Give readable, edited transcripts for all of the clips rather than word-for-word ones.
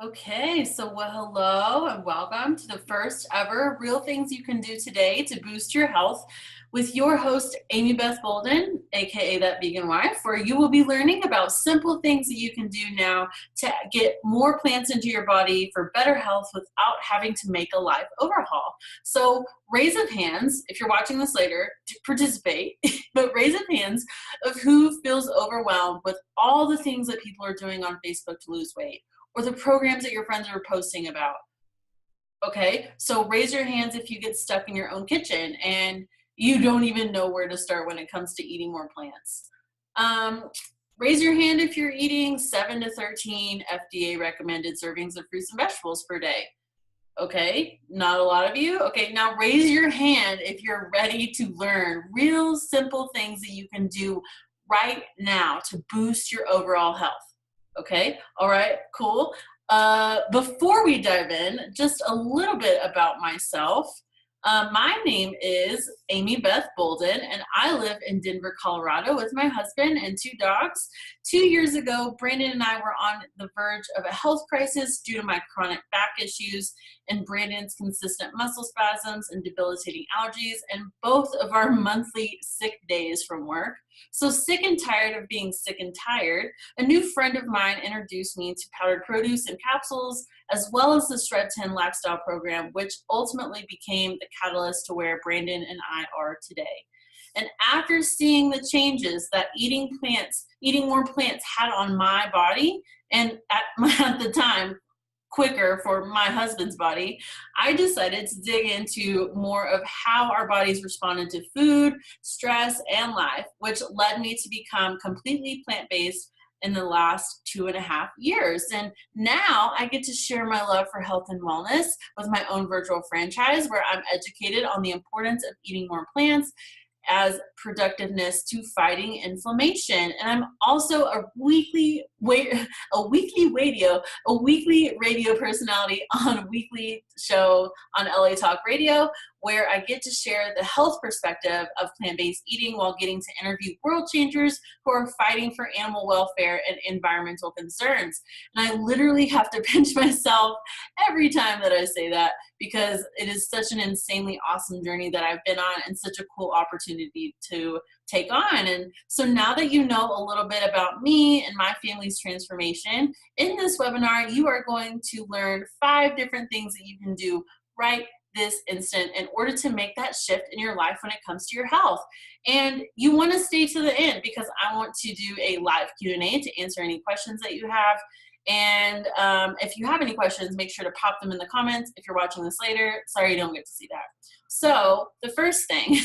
Okay, so hello and welcome to the first ever Real Things You Can Do Today to Boost Your Health with your host, Amy Beth Bolden, aka That Vegan Wife, where you will be learning about simple things that you can do now to get more plants into your body for better health without having to make a life overhaul. So, raise of hands, if you're watching this later, to participate, but raise of hands of who feels overwhelmed with all the things that people are doing on Facebook to lose weight or the programs that your friends are posting about. Okay, so raise your hands if you get stuck in your own kitchen and you don't even know where to start when it comes to eating more plants. Um, Raise your hand if you're eating 7 to 13 FDA recommended servings of fruits and vegetables per day. Okay, not a lot of you. Okay, now raise your hand if you're ready to learn real simple things that you can do right now to boost your overall health. Okay, all right, cool. Before we dive in, just a little bit about myself. My name is Amy Beth Bolden, and I live in Denver, Colorado with my husband and two dogs. 2 years ago, Brandon and I were on the verge of a health crisis due to my chronic back issues and Brandon's consistent muscle spasms and debilitating allergies, and both of our monthly sick days from work. So, sick and tired of being sick and tired, a new friend of mine introduced me to powdered produce and capsules, as well as the Shred 10 lifestyle program, which ultimately became the catalyst to where Brandon and I are today. And after seeing the changes that eating more plants had on my body, and at the time, quicker for my husband's body, I decided to dig into more of how our bodies responded to food, stress, and life, which led me to become completely plant-based in the last 2.5 years. And now I get to share my love for health and wellness with my own virtual franchise where I'm educated on the importance of eating more plants as productiveness to fighting inflammation. And I'm also a weekly radio personality on a weekly show on LA Talk Radio, where I get to share the health perspective of plant-based eating while getting to interview world changers who are fighting for animal welfare and environmental concerns. And I literally have to pinch myself every time that I say that, because it is such an insanely awesome journey that I've been on and such a cool opportunity to take on. And so now that you know a little bit about me and my family's transformation, in this webinar, you are going to learn 5 different things that you can do right this instant in order to make that shift in your life when it comes to your health. And you want to stay to the end because I want to do a live Q&A to answer any questions that you have. And if you have any questions, make sure to pop them in the comments. If you're watching this later, sorry you don't get to see that. So the first thing,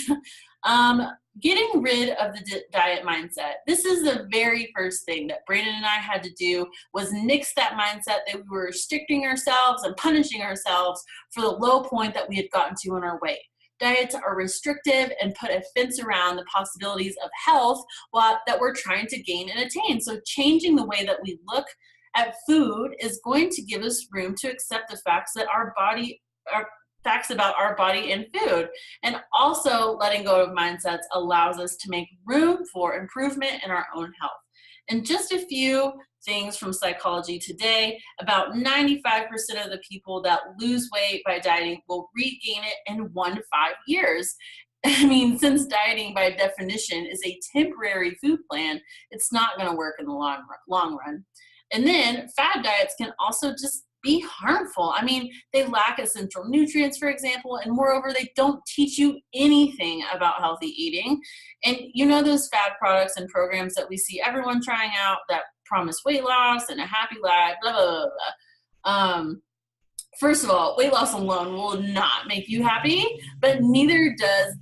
getting rid of the diet mindset. This is the very first thing that Brandon and I had to do, was nix that mindset that we were restricting ourselves and punishing ourselves for the low point that we had gotten to in our weight. Diets are restrictive and put a fence around the possibilities of health that we're trying to gain and attain. So changing the way that we look at food is going to give us room to accept the facts that facts about our body and food. And also letting go of mindsets allows us to make room for improvement in our own health. And just a few things from Psychology Today: about 95% of the people that lose weight by dieting will regain it in 1 to 5 years. I mean, since dieting by definition is a temporary food plan, it's not going to work in the long run. And then fad diets can also just be harmful. I mean, they lack essential nutrients, for example, and moreover, they don't teach you anything about healthy eating. And you know those fad products and programs that we see everyone trying out that promise weight loss and a happy life, blah, blah, blah, blah. First of all, weight loss alone will not make you happy, but neither does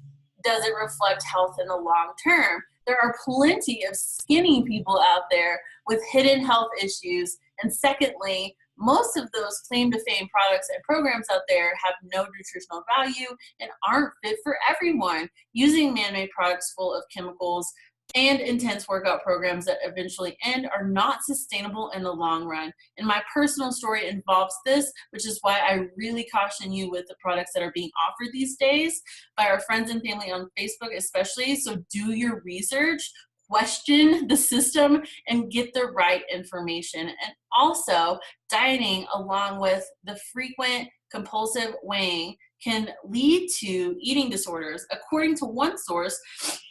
it reflect health in the long term. There are plenty of skinny people out there with hidden health issues. And secondly, most of those claim to fame products and programs out there have no nutritional value and aren't fit for everyone, using man-made products full of chemicals and intense workout programs that eventually end are not sustainable in the long run. And my personal story involves this, which is why I really caution you with the products that are being offered these days by our friends and family on Facebook especially. So do your research, question the system and get the right information. And also, dieting along with the frequent compulsive weighing can lead to eating disorders. According to one source,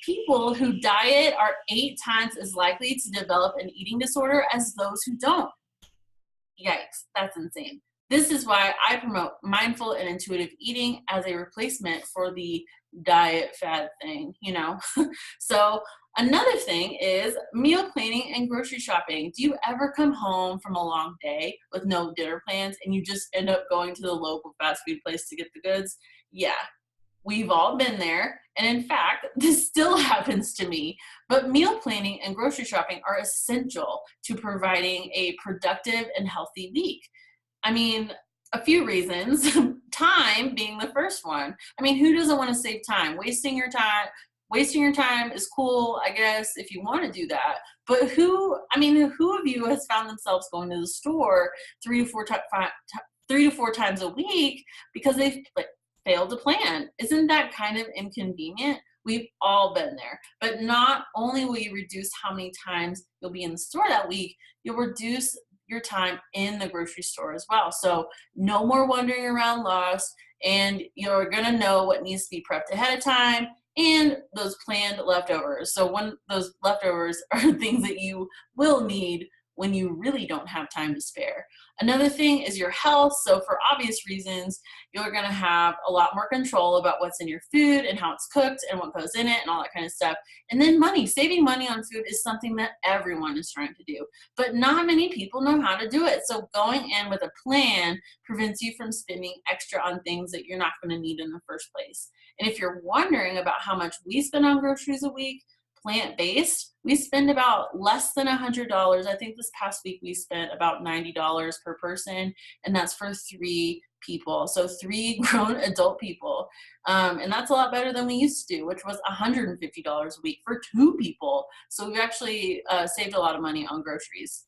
people who diet are 8 times as likely to develop an eating disorder as those who don't. Yikes, that's insane. This is why I promote mindful and intuitive eating as a replacement for the diet fad thing, you know? So another thing is meal planning and grocery shopping. Do you ever come home from a long day with no dinner plans and you just end up going to the local fast food place to get the goods? Yeah, we've all been there. And in fact, this still happens to me. But meal planning and grocery shopping are essential to providing a productive and healthy week. I mean, a few reasons, time being the first one. I mean, who doesn't want to save time? Wasting your time is cool, I guess, if you want to do that. But who of you has found themselves going to the store 3 to 4 times a week because they've failed to plan? Isn't that kind of inconvenient? We've all been there. But not only will you reduce how many times you'll be in the store that week, you'll reduce your time in the grocery store as well. So no more wandering around lost, and you're gonna know what needs to be prepped ahead of time and those planned leftovers. So those leftovers are things that you will need when you really don't have time to spare. Another thing is your health. So for obvious reasons, you're gonna have a lot more control about what's in your food and how it's cooked and what goes in it and all that kind of stuff. And then money, saving money on food is something that everyone is trying to do, but not many people know how to do it. So going in with a plan prevents you from spending extra on things that you're not gonna need in the first place. And if you're wondering about how much we spend on groceries a week, plant-based, we spend about less than $100. I think this past week we spent about $90 per person, and that's for 3 people. So 3 grown adult people. And that's a lot better than we used to do, which was $150 a week for 2 people. So we've actually saved a lot of money on groceries,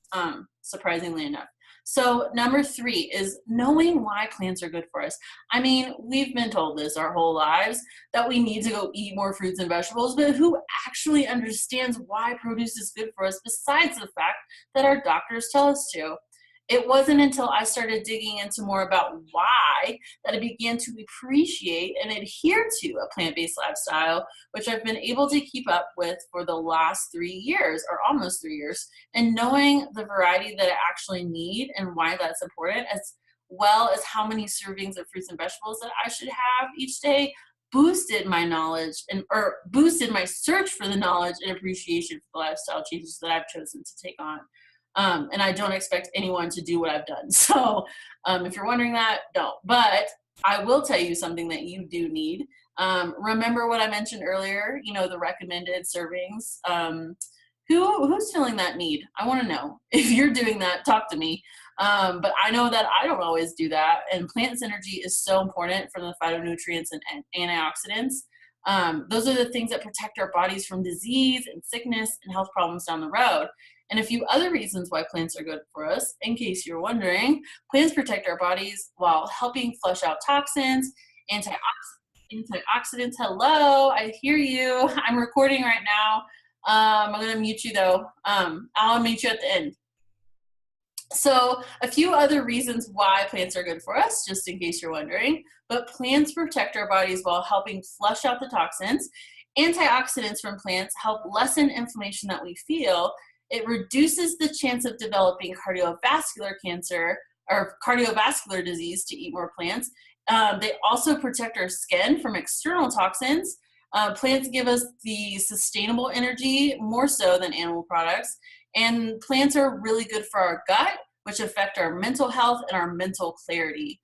surprisingly enough. So number 3 is knowing why plants are good for us. I mean, we've been told this our whole lives, that we need to go eat more fruits and vegetables, but who actually understands why produce is good for us besides the fact that our doctors tell us to? It wasn't until I started digging into more about why that I began to appreciate and adhere to a plant-based lifestyle, which I've been able to keep up with for the last 3 years, or almost 3 years, and knowing the variety that I actually need and why that's important, as well as how many servings of fruits and vegetables that I should have each day, boosted my knowledge or boosted my search for the knowledge and appreciation for the lifestyle changes that I've chosen to take on. And I don't expect anyone to do what I've done. So if you're wondering that, don't. But I will tell you something that you do need. Remember what I mentioned earlier, the recommended servings. Who's feeling that need? I want to know. If you're doing that, talk to me. But I know that I don't always do that. And plant synergy is so important for the phytonutrients and antioxidants. Those are the things that protect our bodies from disease and sickness and health problems down the road. And a few other reasons why plants are good for us, in case you're wondering. Plants protect our bodies while helping flush out toxins, antioxidants. Hello, I hear you. I'm recording right now. I'm going to mute you though. I'll mute you at the end. So a few other reasons why plants are good for us, just in case you're wondering. But plants protect our bodies while helping flush out the toxins. Antioxidants from plants help lessen inflammation that we feel. It reduces the chance of developing cardiovascular cancer or cardiovascular disease to eat more plants. They also protect our skin from external toxins. Plants give us the sustainable energy more so than animal products. And plants are really good for our gut, which affect our mental health and our mental clarity.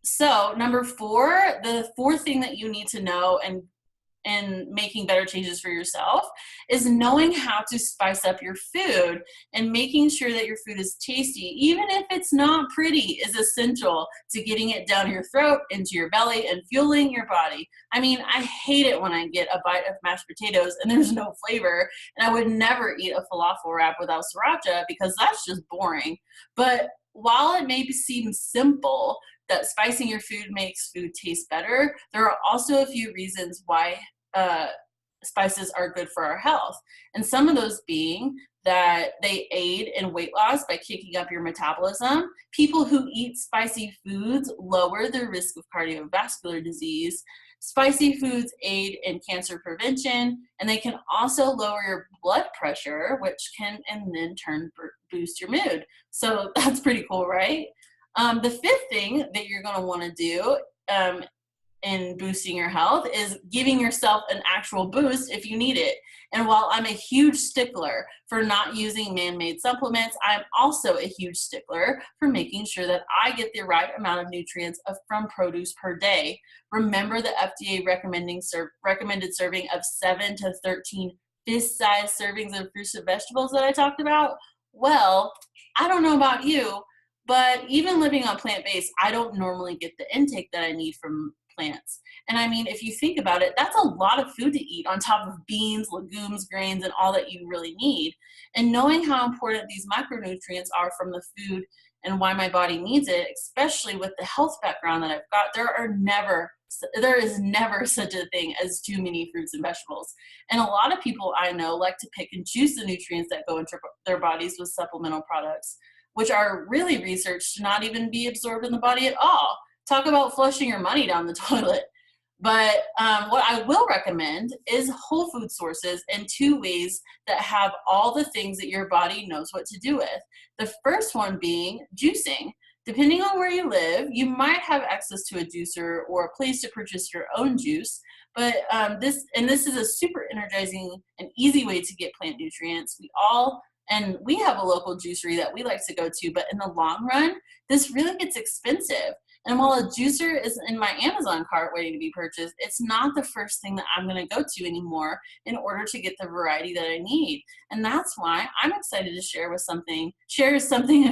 So number 4, the 4th thing that you need to know and making better changes for yourself is knowing how to spice up your food, and making sure that your food is tasty, even if it's not pretty, is essential to getting it down your throat, into your belly, and fueling your body. I mean, I hate it when I get a bite of mashed potatoes and there's no flavor, and I would never eat a falafel wrap without sriracha because that's just boring. But while it may seem simple that spicing your food makes food taste better, there are also a few reasons why spices are good for our health. And some of those being that they aid in weight loss by kicking up your metabolism. People who eat spicy foods lower their risk of cardiovascular disease. Spicy foods aid in cancer prevention, and they can also lower your blood pressure, which can and then turn boost your mood. So that's pretty cool, right? The fifth thing that you're going to want to do in boosting your health is giving yourself an actual boost if you need it. And while I'm a huge stickler for not using man-made supplements, I'm also a huge stickler for making sure that I get the right amount of nutrients from produce per day. Remember the FDA recommended serving of 7 to 13 fist-sized servings of fruits and vegetables that I talked about? Well, I don't know about you, but even living on plant-based, I don't normally get the intake that I need from plants. And I mean, if you think about it, that's a lot of food to eat on top of beans, legumes, grains, and all that you really need. And knowing how important these micronutrients are from the food and why my body needs it, especially with the health background that I've got, there is never such a thing as too many fruits and vegetables. And a lot of people I know like to pick and choose the nutrients that go into their bodies with supplemental products, which are really researched to not even be absorbed in the body at all. Talk about flushing your money down the toilet. But what I will recommend is whole food sources in 2 ways that have all the things that your body knows what to do with. The first one being juicing. Depending on where you live, you might have access to a juicer or a place to purchase your own juice. But this is a super energizing and easy way to get plant nutrients. We have a local juicery that we like to go to, but in the long run, this really gets expensive. And while a juicer is in my Amazon cart waiting to be purchased, it's not the first thing that I'm going to go to anymore in order to get the variety that I need. And that's why I'm excited to share something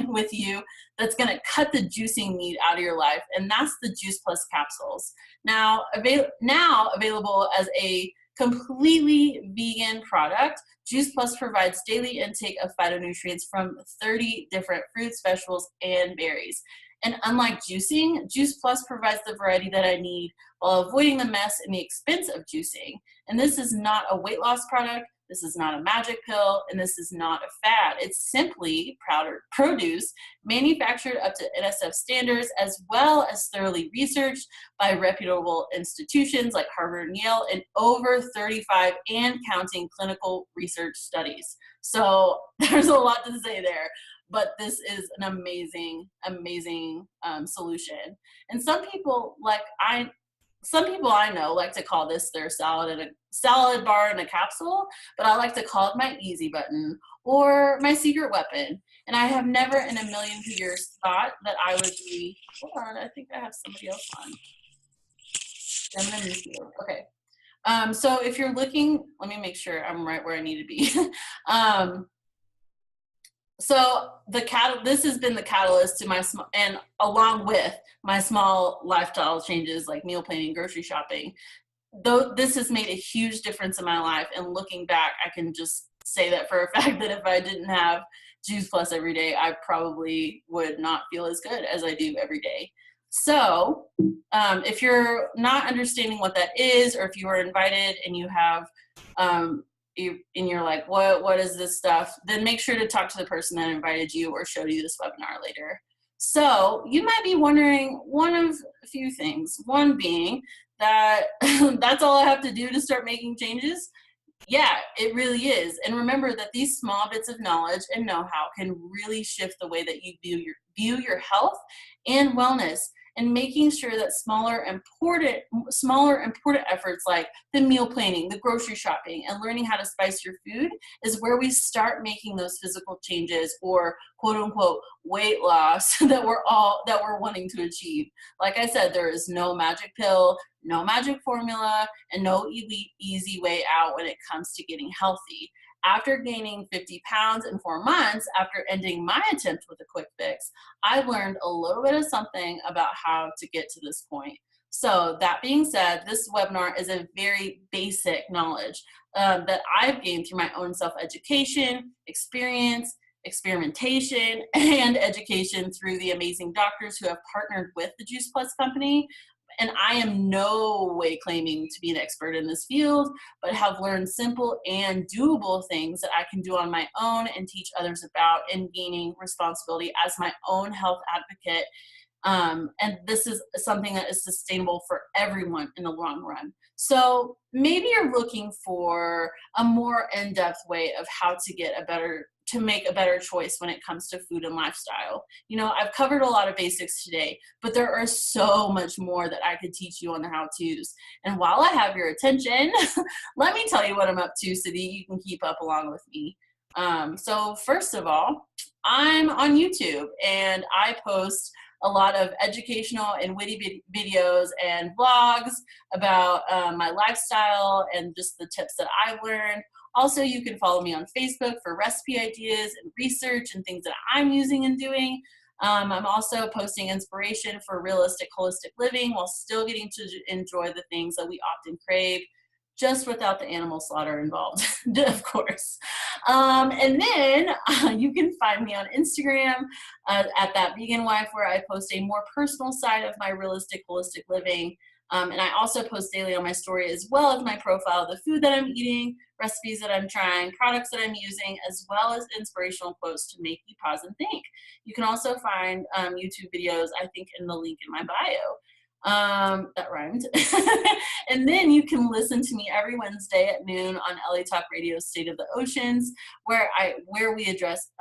with you that's going to cut the juicing need out of your life. And that's the Juice Plus capsules. Now available as a completely vegan product, Juice Plus provides daily intake of phytonutrients from 30 different fruits, vegetables, and berries. And unlike juicing, Juice Plus provides the variety that I need while avoiding the mess and the expense of juicing. And this is not a weight loss product, this is not a magic pill, and this is not a fad. It's simply produce manufactured up to NSF standards, as well as thoroughly researched by reputable institutions like Harvard and Yale in over 35 and counting clinical research studies. So there's a lot to say there. But this is an amazing solution. And some people I know like to call this their salad bar in a capsule, but I like to call it my easy button or my secret weapon. And I have never in a million years thought that I would be. Hold on, I think I have somebody else on. I'm gonna mute you. Okay. So if you're looking, let me make sure I'm right where I need to be. So this has been the catalyst to my and along with my small lifestyle changes like meal planning, grocery shopping, though this has made a huge difference in my life. And looking back, I can just say that for a fact that if I didn't have Juice Plus every day, I probably would not feel as good as I do every day. So if you're not understanding what that is, or if you are invited and you have and you're like, what is this stuff? Then make sure to talk to the person that invited you or showed you this webinar later. So you might be wondering one of a few things. One being that that's all I have to do to start making changes. Yeah, it really is. And remember that these small bits of knowledge and know-how can really shift the way that you view your health and wellness. And making sure that smaller important efforts like the meal planning, the grocery shopping, and learning how to spice your food is where we start making those physical changes or quote unquote weight loss that we're wanting to achieve. Like I said, there is no magic pill, no magic formula, and no easy way out when it comes to getting healthy. After gaining 50 pounds in 4 months, after ending my attempt with a quick fix, I learned a little bit of something about how to get to this point. So that being said, this webinar is a very basic knowledge that I've gained through my own self-education, experience, experimentation, and education through the amazing doctors who have partnered with the Juice Plus company. And I am no way claiming to be an expert in this field, but have learned simple and doable things that I can do on my own and teach others about, and gaining responsibility as my own health advocate. And this is something that is sustainable for everyone in the long run. So maybe you're looking for a more in-depth way of how to get a better, to make a better choice when it comes to food and lifestyle. You know, I've covered a lot of basics today, but there are so much more that I could teach you on the how-tos. And while I have your attention, let me tell you what I'm up to so that you can keep up along with me. So first of all, I'm on YouTube and I post a lot of educational and witty videos and vlogs about my lifestyle and just the tips that I've learned. Also, you can follow me on Facebook for recipe ideas and research and things that I'm using and doing. I'm also posting inspiration for realistic, holistic living while still getting to enjoy the things that we often crave, just without the animal slaughter involved, of course. And then you can find me on Instagram at That Vegan Wife, where I post a more personal side of my realistic, holistic living. And I also post daily on my story, as well as my profile, the food that I'm eating, recipes that I'm trying, products that I'm using, as well as inspirational quotes to make you pause and think. You can also find YouTube videos, I think, in the link in my bio. That rhymed. And then you can listen to me every Wednesday at noon on LA Talk Radio's State of the Oceans, where we address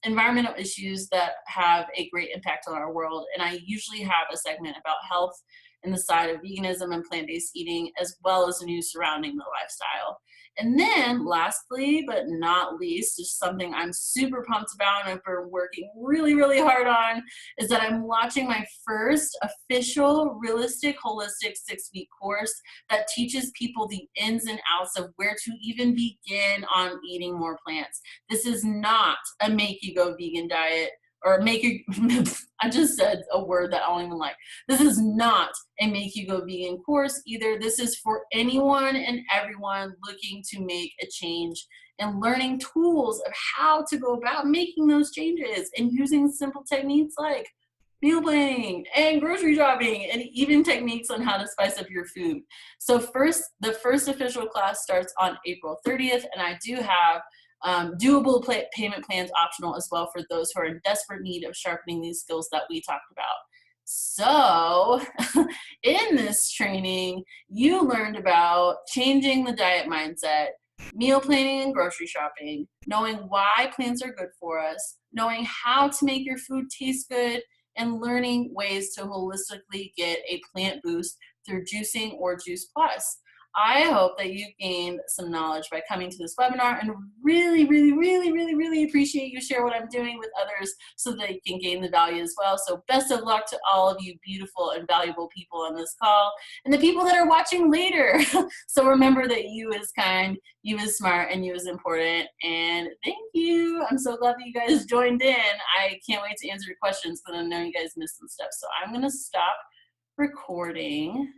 environmental issues that have a great impact on our world. And I usually have a segment about health and the side of veganism and plant-based eating, as well as news surrounding the lifestyle. And then lastly, but not least, just something I'm super pumped about and I've been working really, really hard on, is that I'm launching my first official realistic, holistic 6-week course that teaches people the ins and outs of where to even begin on eating more plants. This is not a make you go vegan diet, or make you, I just said a word that I don't even like. This is not a make you go vegan course either. This is for anyone and everyone looking to make a change and learning tools of how to go about making those changes, and using simple techniques like meal planning and grocery shopping, and even techniques on how to spice up your food. So the first official class starts on April 30th, and I do have doable payment plans optional as well for those who are in desperate need of sharpening these skills that we talked about. So in this training, you learned about changing the diet mindset, meal planning and grocery shopping, knowing why plants are good for us, knowing how to make your food taste good, and learning ways to holistically get a plant boost through juicing or Juice Plus. I hope that you gained some knowledge by coming to this webinar, and really, really, really, really, really appreciate you share what I'm doing with others so they can gain the value as well. So best of luck to all of you beautiful and valuable people on this call, and the people that are watching later. So remember that you is kind, you is smart, and you is important. And thank you. I'm so glad that you guys joined in. I can't wait to answer your questions, but I know you guys missed some stuff. So I'm going to stop recording.